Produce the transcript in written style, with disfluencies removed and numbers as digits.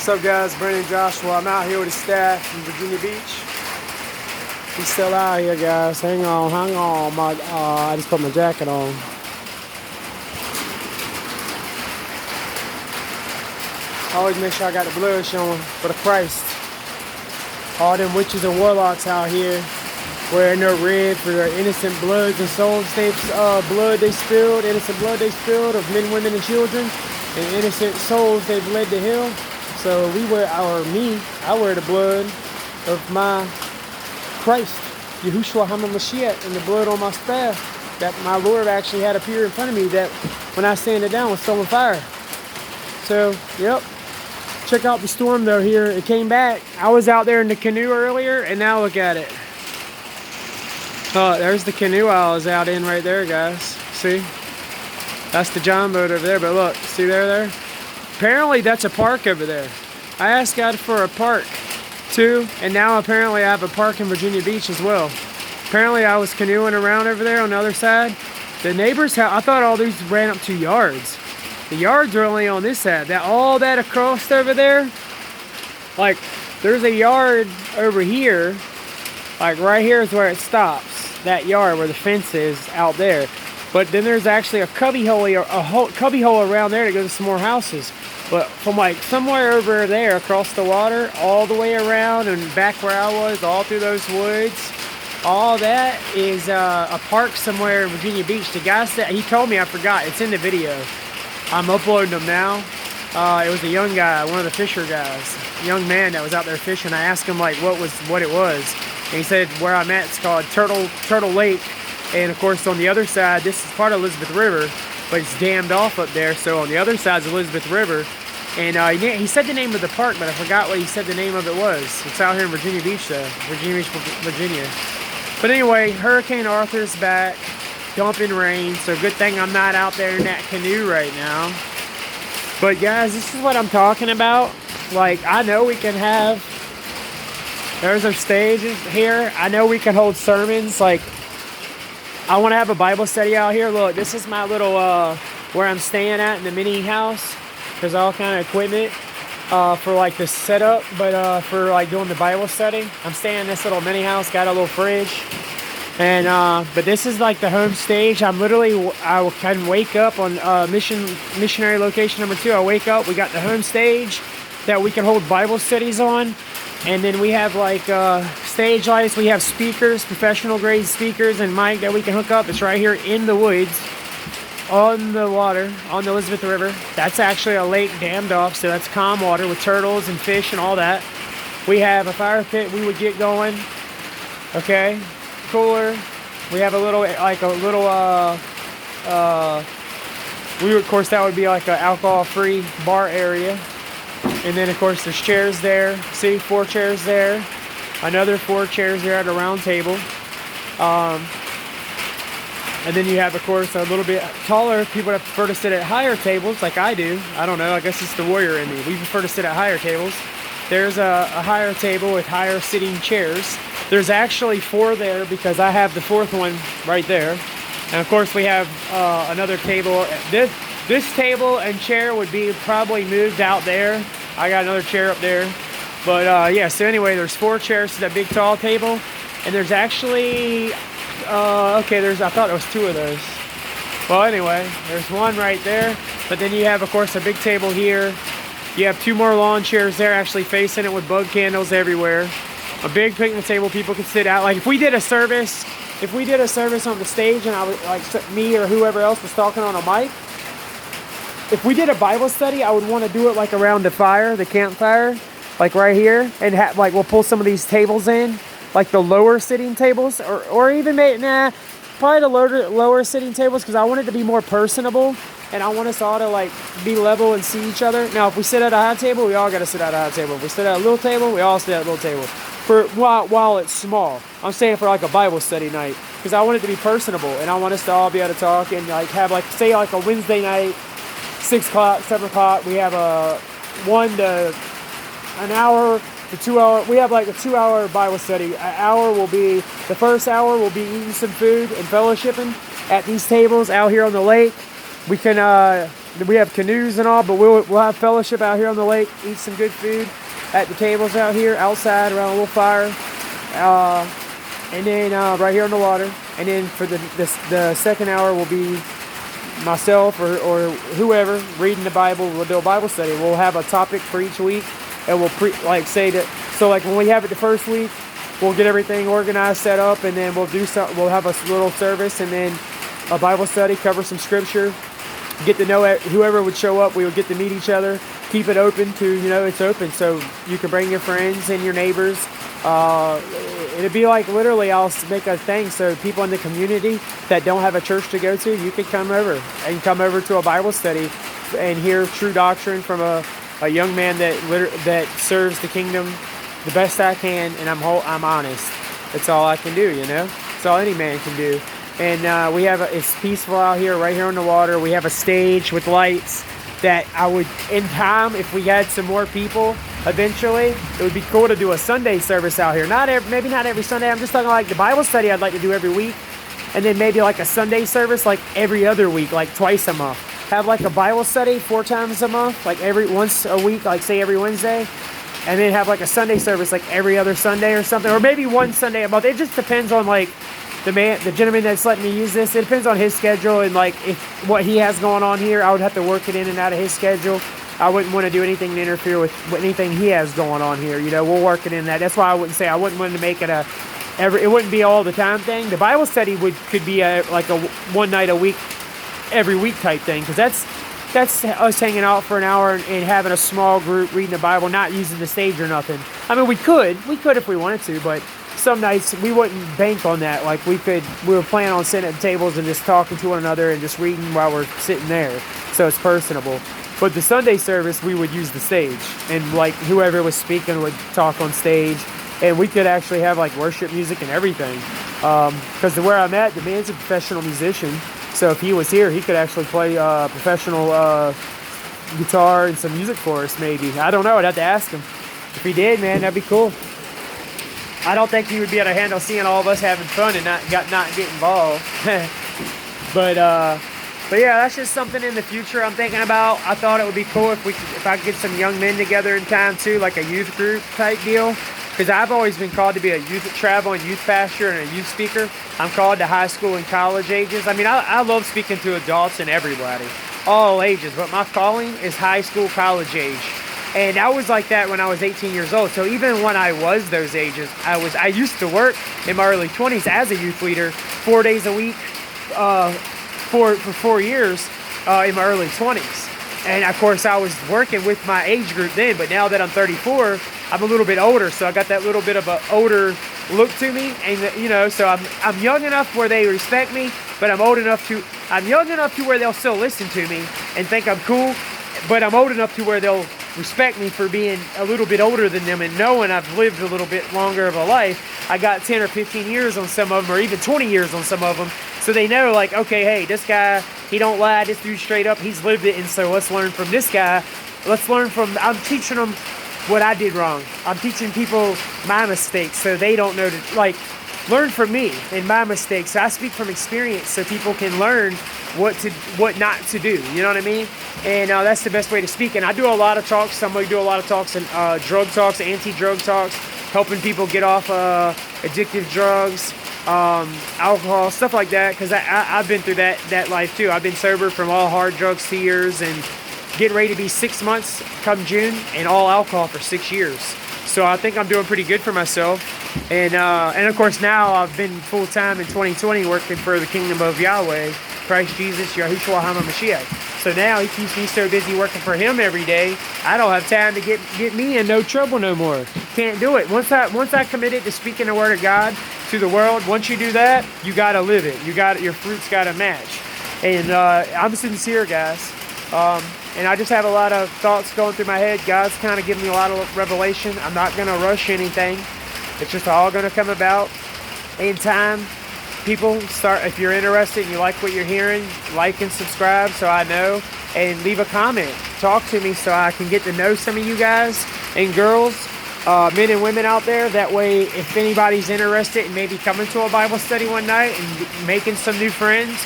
What's up, guys? Brandon Joshua. I'm out here with the staff from Virginia Beach. He's still out here, guys. Hang on. I just put my jacket on. Always make sure I got the blood showing for the Christ. All them witches and warlocks out here wearing their red for their innocent bloods and souls. Innocent blood they spilled of men, women, and children, and innocent souls they've led to hell. So I wear the blood of my Christ, Yahushua HaMashiach, and the blood on my staff that my Lord actually had appear in front of me, that when I sanded down was still on fire. So, yep. Check out the storm though here. It came back. I was out there in the canoe earlier, and now look at it. Oh, there's the canoe I was out in right there, guys. See? That's the John boat over there, but look, see there? Apparently that's a park over there. I asked God for a park too, and now apparently I have a park in Virginia Beach as well. Apparently I was canoeing around over there on the other side. The neighbor's house, I thought all these ran up to yards. The yards are only on this side. All that across over there, like there's a yard over here, like right here is where it stops. That yard where the fence is out there. But then there's actually a cubby hole around there that goes to some more houses. But from like somewhere over there across the water, all the way around and back where I was, all through those woods, all that is a park somewhere in Virginia Beach. The guy said, he told me, I forgot, it's in the video. I'm uploading them now. It was a young guy, one of the fisher guys, a young man that was out there fishing. I asked him like what it was. And he said where I'm at, it's called Turtle Lake. And of course on the other side, this is part of Elizabeth River, but it's dammed off up there. So on the other side is Elizabeth River. And he said the name of the park, but I forgot what he said the name of it was. It's out here in Virginia Beach though, Virginia Beach, Virginia. But anyway, Hurricane Arthur's back, dumping rain. So good thing I'm not out there in that canoe right now. But guys, this is what I'm talking about. Like, I know we can have, there's our stages here. I know we can hold sermons. Like, I want to have a Bible study out here. Look, this is my little, where I'm staying at in the mini house. There's all kind of equipment for like the setup, but for like doing the Bible study. I'm staying in this little mini house, got a little fridge. And, but this is like the home stage. I can wake up on missionary location number 2. I wake up, we got the home stage that we can hold Bible studies on. And then we have like stage lights. We have speakers, professional grade speakers and mic that we can hook up. It's right here in the woods, on the water, on the Elizabeth River. That's actually a lake dammed off, so that's calm water with turtles and fish and all that. We have a fire pit we would get going. Okay, cooler. We have of course that would be like an alcohol-free bar area. And then of course there's chairs there. See, 4 chairs there. Another 4 chairs there at a round table. And then you have, of course, a little bit taller people that prefer to sit at higher tables, like I do. I don't know, I guess it's the warrior in me. We prefer to sit at higher tables. There's a higher table with higher sitting chairs. There's actually 4 there because I have the 4th one right there. And of course we have another table. This table and chair would be probably moved out there. I got another chair up there. But yeah, so anyway, there's 4 chairs to that big tall table. And there's actually, I thought there was 2 of those. Well, anyway, there's 1 right there. But then you have, of course, a big table here. You have 2 more lawn chairs there actually facing it with bug candles everywhere. A big picnic table people could sit out. Like if we did a service on the stage and I was like me or whoever else was talking on a mic, if we did a Bible study, I would want to do it like around the fire, the campfire, like right here, and like we'll pull some of these tables in, like the lower sitting tables, or even probably the lower sitting tables, because I want it to be more personable, and I want us all to like be level and see each other. Now, if we sit at a high table, we all got to sit at a high table. If we sit at a little table, we all sit at a little table. While it's small, I'm saying for like a Bible study night, because I want it to be personable, and I want us to all be able to talk and like have like say like a Wednesday night. 6 o'clock, 7 o'clock, we have a 1 to an hour to 2 hour. We have like a 2-hour Bible study. The first hour will be eating some food and fellowshipping at these tables out here on the lake. We can we have canoes and all, but we'll have fellowship out here on the lake, eat some good food at the tables out here, outside around a little fire, and then right here on the water. And then for the second hour will be myself or whoever reading the Bible. We'll do a Bible study. We'll have a topic for each week, and we'll say that. So like when we have it the first week, we'll get everything organized, set up, and then we'll have a little service, and then a Bible study, cover some scripture, get to know whoever would show up. We would get to meet each other, keep it open to, it's open, so you can bring your friends and your neighbors. It'd be like literally, I'll make a thing so people in the community that don't have a church to go to, you can come over to a Bible study and hear true doctrine from a young man that serves the kingdom the best I can, and I'm honest. That's all I can do, It's all any man can do. And it's peaceful out here, right here on the water. We have a stage with lights that in time, if we had some more people, eventually, it would be cool to do a Sunday service out here. Maybe not every Sunday. I'm just talking like the Bible study I'd like to do every week. And then maybe like a Sunday service like every other week, like twice a month. Have like a Bible study 4 times a month, like once a week, like say every Wednesday. And then have like a Sunday service like every other Sunday or something. Or maybe one Sunday a month. It just depends on like the gentleman that's letting me use this. It depends on his schedule and like what he has going on here. I would have to work it in and out of his schedule. I wouldn't want to do anything to interfere with anything he has going on here. We'll work it in that. That's why I wouldn't want to make it it wouldn't be all the time thing. The Bible study could be like a one night a week, every week type thing, because that's us hanging out for an hour and having a small group reading the Bible, not using the stage or nothing. I mean, we could if we wanted to, but some nights we wouldn't bank on that. Like we were planning on sitting at the tables and just talking to one another and just reading while we're sitting there, so it's personable. But the Sunday service, we would use the stage, and like whoever was speaking would talk on stage, and we could actually have like worship music and everything. Because where I'm at, the man's a professional musician, so if he was here, he could actually play professional guitar and some music for us. Maybe, I don't know. I'd have to ask him. If he did, man, that'd be cool. I don't think he would be able to handle seeing all of us having fun and not get involved. But yeah, that's just something in the future I'm thinking about. I thought it would be cool if I could get some young men together in time too, like a youth group type deal. Because I've always been called to be a travel and youth pastor and a youth speaker. I'm called to high school and college ages. I mean, I love speaking to adults and everybody, all ages. But my calling is high school, college age. And I was like that when I was 18 years old. So even when I was those ages, I used to work in my early 20s as a youth leader, 4 days a week, for 4 years in my early 20s. And of course I was working with my age group then, but now that I'm 34, I'm a little bit older, so I got that little bit of an older look to me, and so I'm young enough where they respect me, but I'm young enough to where they'll still listen to me and think I'm cool, but I'm old enough to where they'll respect me for being a little bit older than them, and knowing I've lived a little bit longer of a life. I got 10 or 15 years on some of them, or even 20 years on some of them. So they know, like, okay, hey, this guy, he don't lie, this dude straight up, he's lived it, and so let's learn from this guy. I'm teaching them what I did wrong. I'm teaching people my mistakes so they don't know learn from me and my mistakes. I speak from experience so people can learn what not to do. You know what I mean? And that's the best way to speak. And I do a lot of talks. Somebody do a lot of talks and drug talks, anti-drug talks, helping people get off addictive drugs, alcohol, stuff like that. Because I've been through that life too. I've been sober from all hard drugs 2 years and getting ready to be 6 months come June, and all alcohol for 6 years. So I think I'm doing pretty good for myself. And of course now I've been full time in 2020 working for the kingdom of Yahweh, Christ Jesus, Yahushua HaMashiach. So now he keeps me so busy working for him every day, I don't have time to get me in no trouble no more. Can't do it. Once I committed to speaking the word of God to the world, once you do that, you gotta live it. Your fruits gotta match. And I'm sincere, guys. And I just have a lot of thoughts going through my head. God's kind of giving me a lot of revelation. I'm not going to rush anything. It's just all going to come about in time. People, if you're interested and you like what you're hearing, like and subscribe so I know. And leave a comment. Talk to me so I can get to know some of you guys and girls, men and women out there. That way, if anybody's interested in maybe coming to a Bible study one night and making some new friends,